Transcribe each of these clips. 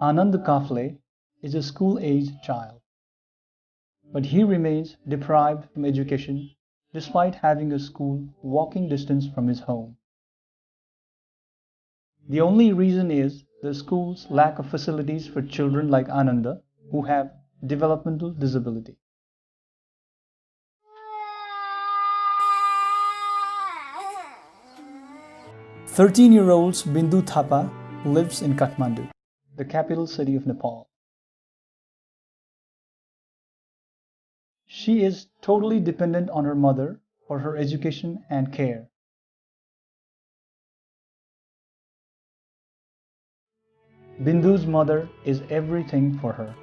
Anand Kafle is a school-aged child, but he remains deprived from education despite having a school walking distance from his home. The only reason is the school's lack of facilities for children like Ananda who have developmental disability. 13-year-old Bindu Thapa lives in Kathmandu, the capital city of Nepal. She is totally dependent on her mother for her education and care. Bindu's mother is everything for her.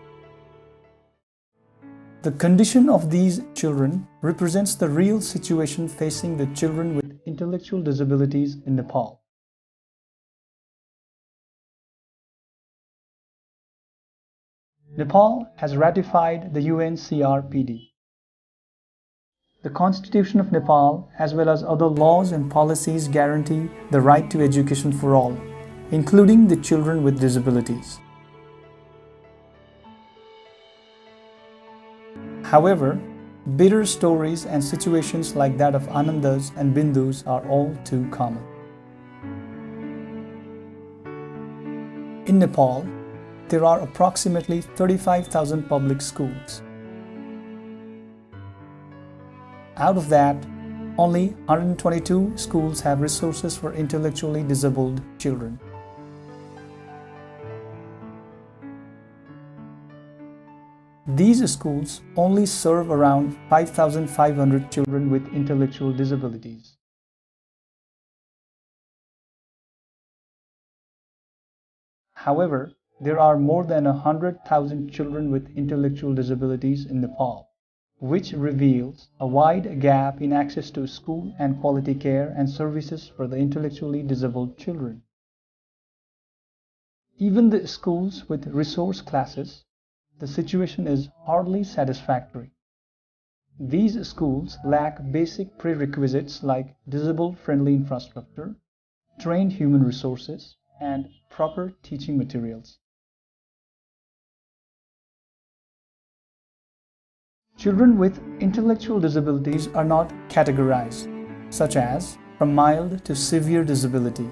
The condition of these children represents the real situation facing the children with intellectual disabilities in Nepal. Nepal has ratified the UNCRPD. The Constitution of Nepal, as well as other laws and policies, guarantee the right to education for all, including the children with disabilities. However, bitter stories and situations like that of Ananda's and Bindu's are all too common. In Nepal, there are approximately 35,000 public schools. Out of that, only 122 schools have resources for intellectually disabled children. These schools only serve around 5,500 children with intellectual disabilities. However, there are more than 100,000 children with intellectual disabilities in Nepal, which reveals a wide gap in access to school and quality care and services for the intellectually disabled children. Even the schools with resource classes, the situation is hardly satisfactory. These schools lack basic prerequisites like disabled-friendly infrastructure, trained human resources, and proper teaching materials. Children with intellectual disabilities are not categorized, such as from mild to severe disability,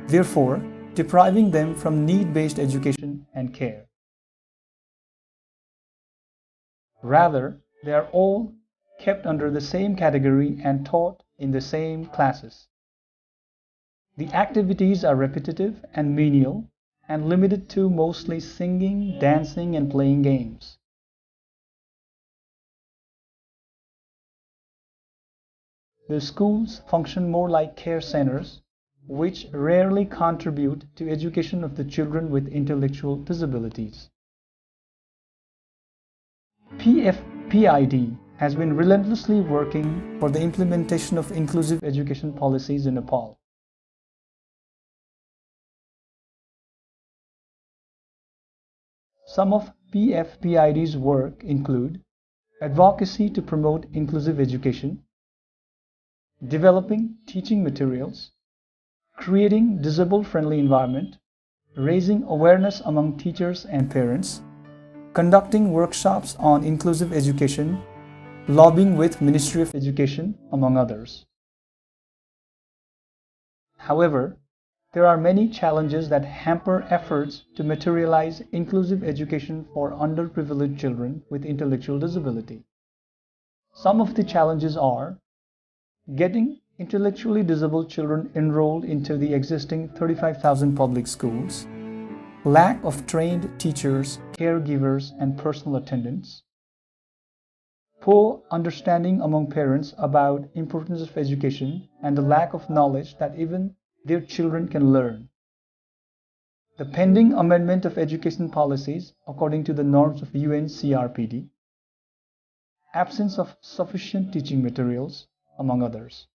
therefore depriving them from need-based education and care. Rather, they are all kept under the same category and taught in the same classes. The activities are repetitive and menial and limited to mostly singing, dancing, and playing games. The schools function more like care centers, which rarely contribute to education of the children with intellectual disabilities. PFPID has been relentlessly working for the implementation of inclusive education policies in Nepal. Some of PFPID's work include advocacy to promote inclusive education, developing teaching materials, creating disabled-friendly environment, raising awareness among teachers and parents, conducting workshops on inclusive education, lobbying with Ministry of Education, among others. However, there are many challenges that hamper efforts to materialize inclusive education for underprivileged children with intellectual disability. Some of the challenges are getting intellectually disabled children enrolled into the existing 35,000 public schools, lack of trained teachers, caregivers, and personal attendants, poor understanding among parents about importance of education and the lack of knowledge that even their children can learn, the pending amendment of education policies according to the norms of UNCRPD, absence of sufficient teaching materials, among others.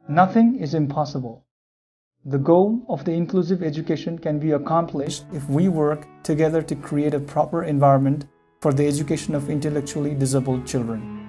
Nothing is impossible. The goal of the inclusive education can be accomplished if we work together to create a proper environment for the education of intellectually disabled children.